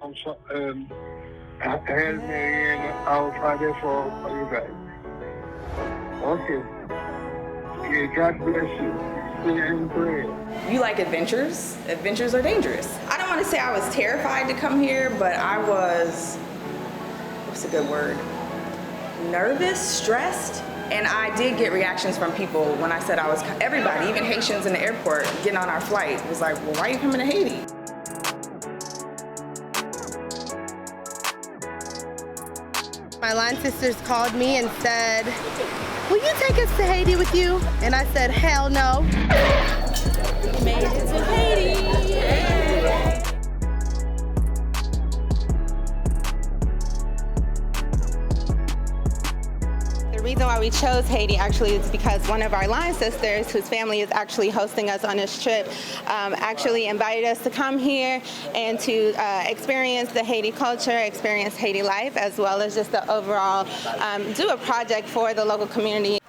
I'm so, help me and I'll try this for you guys. Okay. Yeah, God bless you. Stay in prayer. You like adventures? Adventures are dangerous. I don't want to say I was terrified to come here, but I was, what's a good word? Nervous, stressed. And I did get reactions from people when I said I was, everybody, even Haitians in the airport getting on our flight was like, well, why are you coming to Haiti? My line sisters called me and said, will you take us to Haiti with you? And I said, hell no. We made it to Haiti. The reason why we chose Haiti actually is because one of our line sisters, whose family is actually hosting us on this trip, actually invited us to come here and to experience the Haiti culture, experience Haiti life, as well as just the overall do a project for the local community.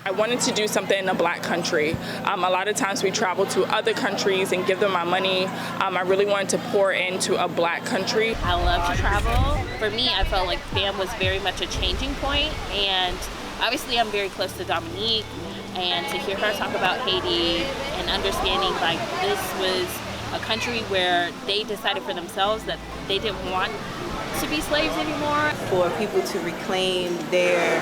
I wanted to do something in a Black country. A lot of times we travel to other countries and give them our money. I really wanted to pour into a Black country. I love to travel. For me, I felt like BAM was very much a changing point, and obviously I'm very close to Dominique, and to hear her talk about Haiti and understanding like this was a country where they decided for themselves that they didn't want to be slaves anymore. For people to reclaim their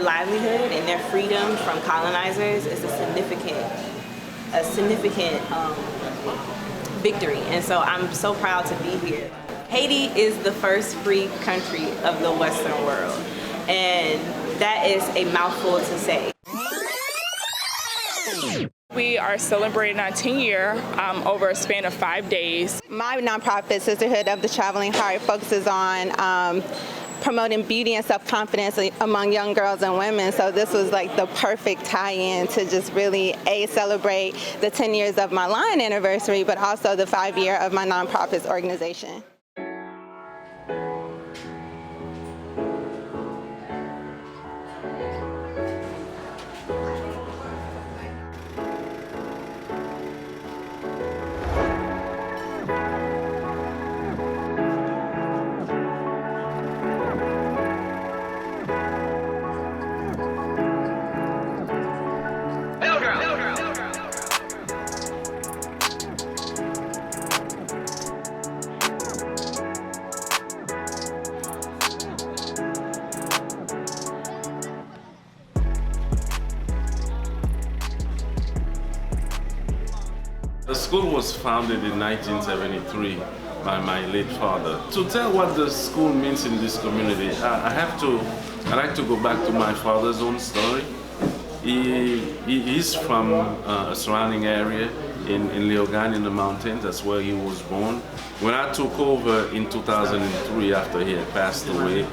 livelihood and their freedom from colonizers is a significant victory, and so I'm so proud to be here. Haiti is the first free country of the Western world, and that is a mouthful to say. We are celebrating our 10-year over a span of 5 days. My nonprofit, Sisterhood of the Traveling Heart, focuses on promoting beauty and self-confidence among young girls and women. So this was like the perfect tie-in to just really celebrate the 10 years of my line anniversary, but also the 5-year of my nonprofit's organization. The school was founded in 1973 by my late father. To tell what the school means in this community, I like to go back to my father's own story. He's from a surrounding area in Leogane in the mountains. That's where he was born. When I took over in 2003, after he had passed away,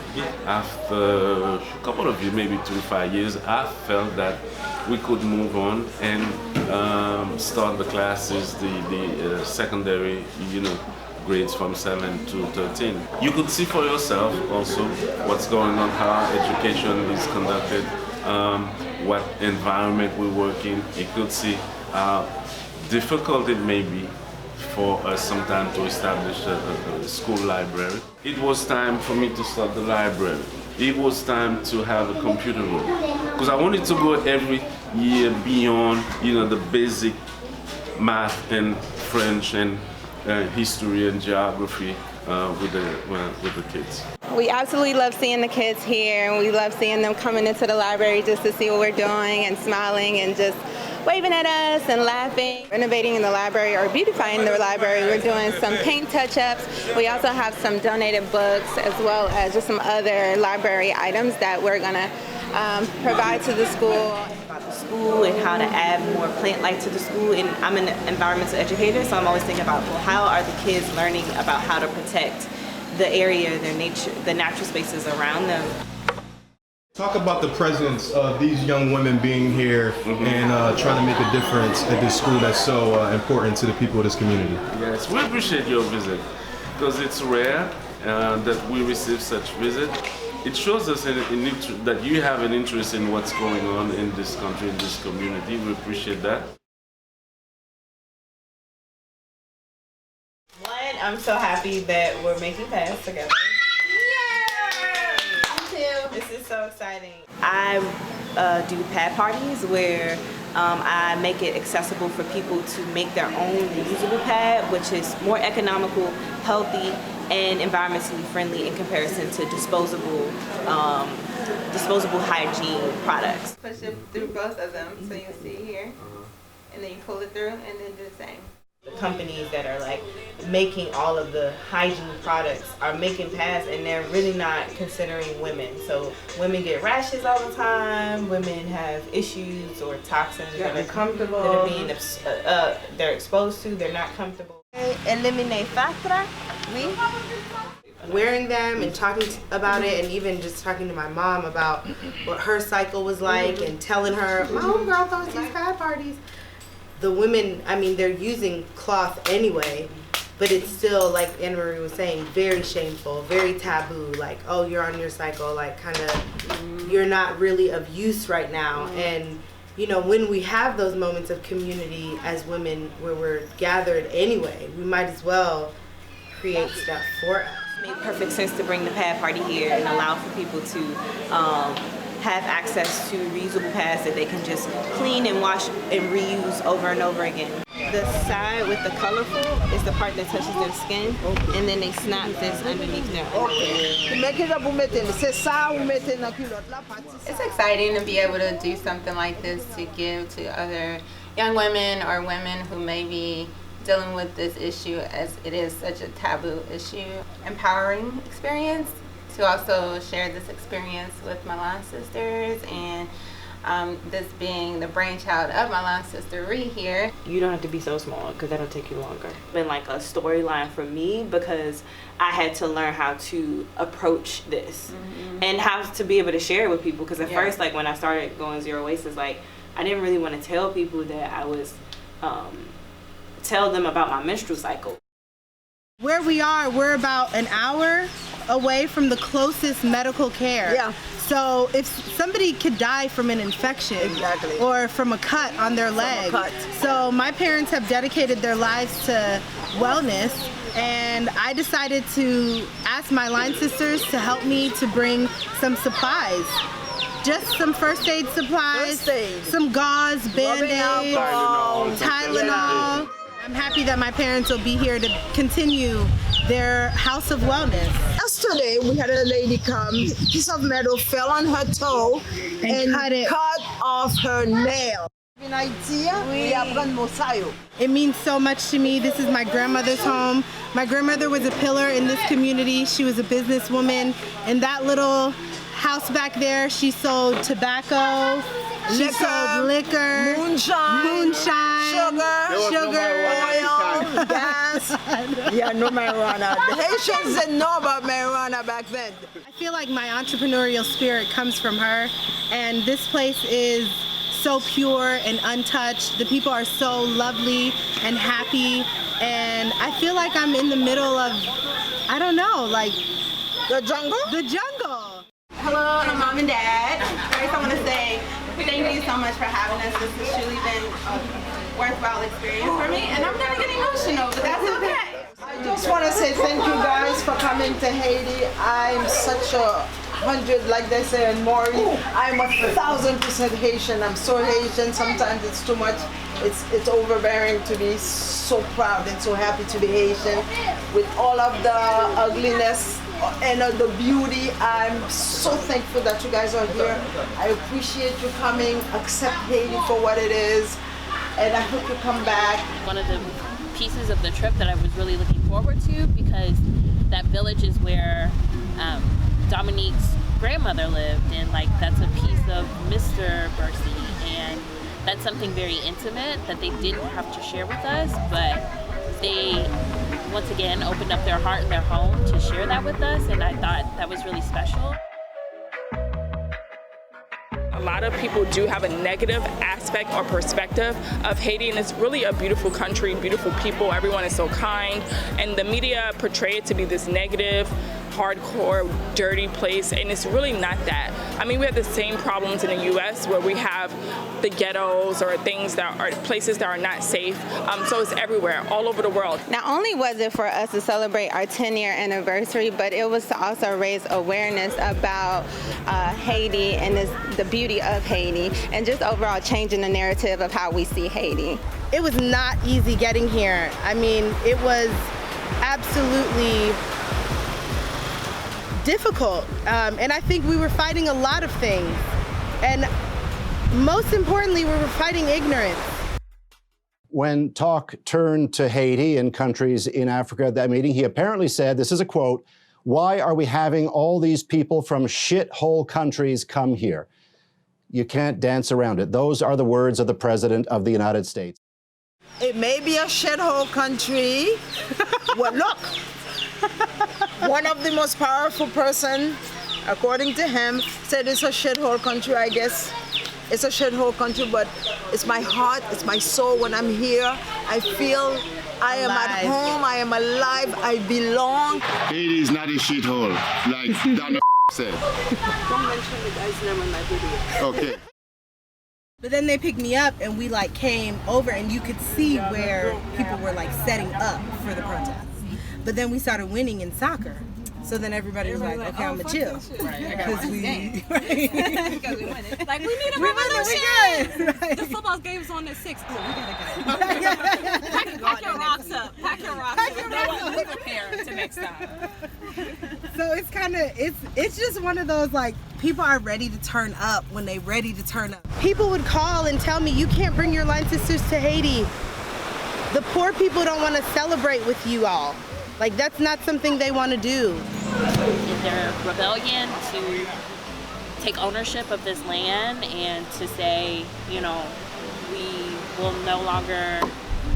after a couple of years, maybe 3 to 5 years, I felt that we could move on and start the classes, the secondary, grades from 7 to 13. You could see for yourself also what's going on, how education is conducted, what environment we work in. You could see how difficult it may be for us sometimes to establish a school library. It was time for me to start the library. It was time to have a computer room, because I wanted to go every year beyond, the basic math and French and history and geography with the kids. We absolutely love seeing the kids here, and we love seeing them coming into the library just to see what we're doing and smiling and just waving at us and laughing. Renovating in the library or beautifying the library, we're doing some paint touch-ups. We also have some donated books as well as just some other library items that we're going to provide to the school. About the school and how to add more plant life to the school, and I'm an environmental educator, so I'm always thinking about, well, how are the kids learning about how to protect the area, their nature, the natural spaces around them. Talk about the presence of these young women being here and trying to make a difference at this school that's so important to the people of this community. Yes, we appreciate your visit because it's rare that we receive such visit. It shows us that you have an interest in what's going on in this country, in this community. We appreciate that. One, I'm so happy that we're making pads together. This is so exciting. I do pad parties where I make it accessible for people to make their own reusable pad, which is more economical, healthy, and environmentally friendly in comparison to disposable hygiene products. Push it through both of them, so you see here, and then you pull it through, and then do the same. The companies that are like making all of the hygiene products are making pads, and they're really not considering women. So women get rashes all the time. Women have issues or toxins that are being they're exposed to. They're not comfortable. Eliminate factor. Wearing them and talking about it, and even just talking to my mom about what her cycle was like, and telling her, my homegirl throws these pad parties. The women, I mean, they're using cloth anyway, but it's still, like Anna Marie was saying, very shameful, very taboo. Like, oh, you're on your cycle, like kind of, you're not really of use right now. And, you know, when we have those moments of community as women where we're gathered anyway, we might as well create stuff for us. It made perfect sense to bring the pad party here and allow for people to have access to reusable pads that they can just clean and wash and reuse over and over again. The side with the colorful is the part that touches their skin, and then they snap this underneath their It's exciting to be able to do something like this to give to other young women or women who may be dealing with this issue, as it is such a taboo issue. Empowering experience to also share this experience with my line sisters, and this being the brainchild of my line sister Ree here. You don't have to be so small, because that'll take you longer. It's been like a storyline for me, because I had to learn how to approach this and how to be able to share it with people. Because at first, like when I started going zero waste, it's like I didn't really want to tell people that I was tell them about my menstrual cycle. Where we are, we're about an hour away from the closest medical care. Yeah. So if somebody could die from an infection or from a cut on their leg. So my parents have dedicated their lives to wellness, and I decided to ask my line sisters to help me to bring some supplies. Just some first aid supplies, some gauze, Band-Aid, Tylenol. I'm happy that my parents will be here to continue their house of wellness. Yesterday we had a lady come, a piece of metal fell on her toe and cut off her nail. It means so much to me. This is my grandmother's home. My grandmother was a pillar in this community. She was a businesswoman. In that little house back there, she sold tobacco, she sold liquor, moonshine, sugar, oil, gas. Yeah, no marijuana. The Haitians didn't know about marijuana back then. I feel like my entrepreneurial spirit comes from her, and this place is so pure and untouched. The people are so lovely and happy, and I feel like I'm in the middle of, I don't know, like the jungle? The jungle. Hello, Mom and Dad. First, I want to say thank you so much for having us. This has truly been a worthwhile experience for me, and I'm gonna get emotional, but that's okay. I just want to say thank you guys for coming to Haiti. I'm such a 100, like they say in Maury. I'm 1,000% Haitian. I'm so Haitian. Sometimes it's too much. It's overbearing to be so proud and so happy to be Haitian. With all of the ugliness and the beauty, I'm so thankful that you guys are here. I appreciate you coming. Accept Haiti for what it is, and I hope you come back. One of the pieces of the trip that I was really looking forward to, because that village is where Dominique's grandmother lived, and like that's a piece of Mr. Bercy, and that's something very intimate that they didn't have to share with us, but they once again opened up their heart and their home to share that with us, and I thought that was really special. A lot of people do have a negative aspect or perspective of Haiti, and it's really a beautiful country, beautiful people, everyone is so kind, and the media portray it to be this negative hardcore, dirty place, and it's really not that. I mean, we have the same problems in the U.S. where we have the ghettos or things that are places that are not safe. So it's everywhere, all over the world. Not only was it for us to celebrate our 10-year anniversary, but it was to also raise awareness about Haiti and the beauty of Haiti, and just overall changing the narrative of how we see Haiti. It was not easy getting here. I mean, it was absolutely difficult. And I think we were fighting a lot of things. And most importantly, we were fighting ignorance. When talk turned to Haiti and countries in Africa at that meeting, he apparently said, this is a quote, "Why are we having all these people from shithole countries come here?" You can't dance around it. Those are the words of the President of the United States. It may be a shithole country. Well, look, one of the most powerful person, according to him, said it's a shithole country. I guess it's a shithole country, but it's my heart, it's my soul. When I'm here, I feel I am at home, I am alive, I belong. Haiti is not a shithole, like Donna said. Don't mention the guy's name in my video. Okay. But then they picked me up and we like came over and you could see where people were like setting up for the protests. But then we started winning in soccer. So then everybody was like, okay, I'm gonna chill. Because we win it. Like, we need a revolution. Right. The football game's on at 6. Oh, we gotta go. Pack your rocks up. Pack your rocks up. You know what? We're prepared to next time. So it's kind of, it's just one of those, like, people are ready to turn up when they ready to turn up. People would call and tell me, you can't bring your line sisters to Haiti. The poor people don't want to celebrate with you all. Like, that's not something they want to do. In their rebellion to take ownership of this land and to say, you know, we will no longer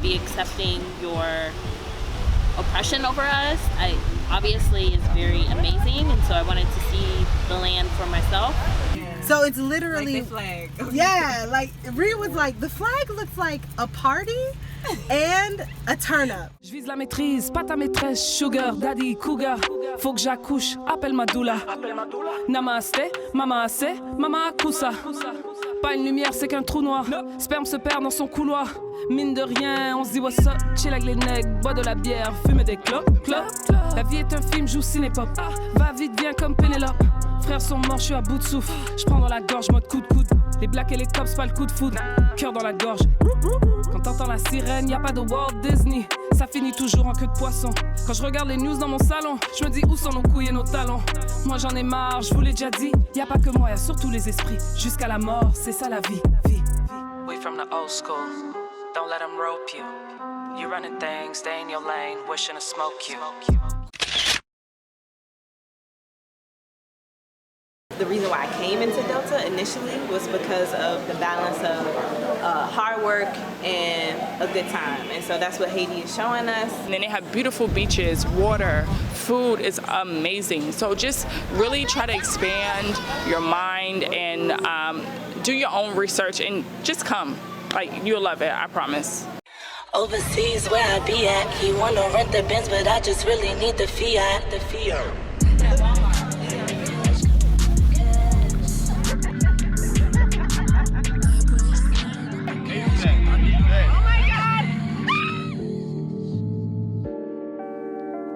be accepting your oppression over us, obviously is very amazing, and so I wanted to see the land for myself. So it's literally like the flag. Yeah, like Rhea was like, the flag looks like a party and a turn up. Je vise la maîtrise, pas ta maîtresse, sugar, daddy, cougar. Faut que j'accouche, appelle ma doula. Namaste, mama assez, mama akusa. Pas une lumière, c'est qu'un trou noir. Sperme se perd dans son couloir. Mine de rien, on se dit what's up, chill avec les nègres, bois de la bière, fumer des clopes. La vie est un film, joue cinépop. Va vite, viens comme Pénélope. Frères sont morts, je suis à bout de souffle. Je prends dans la gorge, mode coup de coude. Les blacks et les cops, pas le coup de foudre. Cœur dans la gorge. Quand t'entends la sirène, y a pas de Walt Disney. Ça finit toujours en queue de poisson. Quand je regarde les news dans mon salon, je me dis où sont nos couilles et nos talons. Moi j'en ai marre, je vous l'ai déjà dit. Y a pas que moi, y a surtout les esprits. Jusqu'à la mort, c'est ça la vie. We from the old school. Don't let them rope you. You running things, stay in your lane, wishing to smoke you. The reason why I came into Delta initially was because of the balance of hard work and a good time. And so that's what Haiti is showing us. And then they have beautiful beaches, water, food is amazing. So just really try to expand your mind and do your own research and just come. Like, you'll love it, I promise. Overseas where I be at, he wanna rent the Benz, but I just really need the Fiat.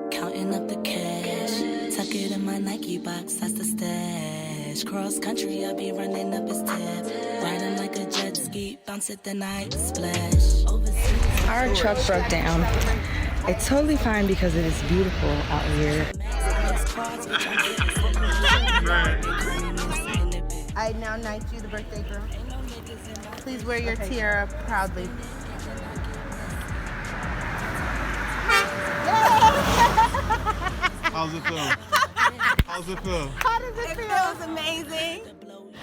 Counting up the cash, tuck it in my Nike box, that's the stash. Cross country, I be running up his tab, riding like a jet ski, bounce at the night splash. Our truck broke down. It's totally fine because it is beautiful out here. I now knight you the birthday girl. Please wear your tiara proudly. How's it feel? How's it feel? How does it feel? It feels amazing.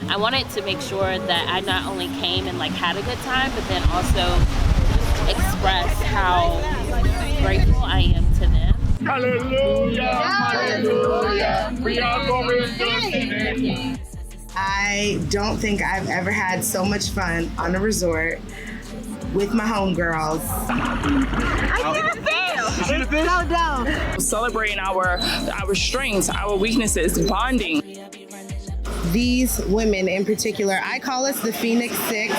I wanted to make sure that I not only came and like had a good time, but then also express how grateful I am to them. Hallelujah! Hallelujah! We are going to I don't think I've ever had so much fun on a resort with my homegirls. I never fail. It's so dope. Celebrating our strengths, our weaknesses, bonding. These women in particular, I call us the Phoenix Six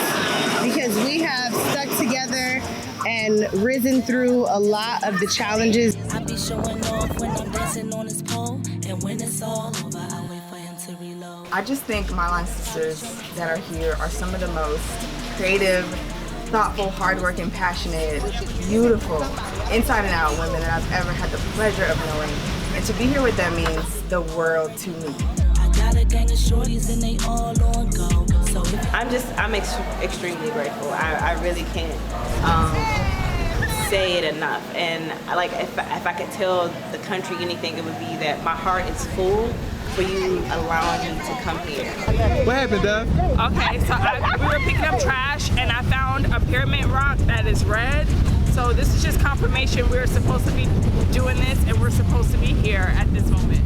because we have stuck together and risen through a lot of the challenges. I be showing off when I'm dancing on his pole, and when it's all over, I wait for him to reload. I just think my line sisters that are here are some of the most creative, thoughtful, hardworking, passionate, beautiful, inside and out women that I've ever had the pleasure of knowing. And to be here with them means the world to me. I got a gang of shorties and they all on go. So I'm extremely grateful. I really can't say it enough. And like if I could tell the country anything, it would be that my heart is full for you allowing me to come here. What happened, Dad? Okay, so we were picking up trash and I found a pyramid rock that is red. So this is just confirmation we're supposed to be doing this and we're supposed to be here at this moment.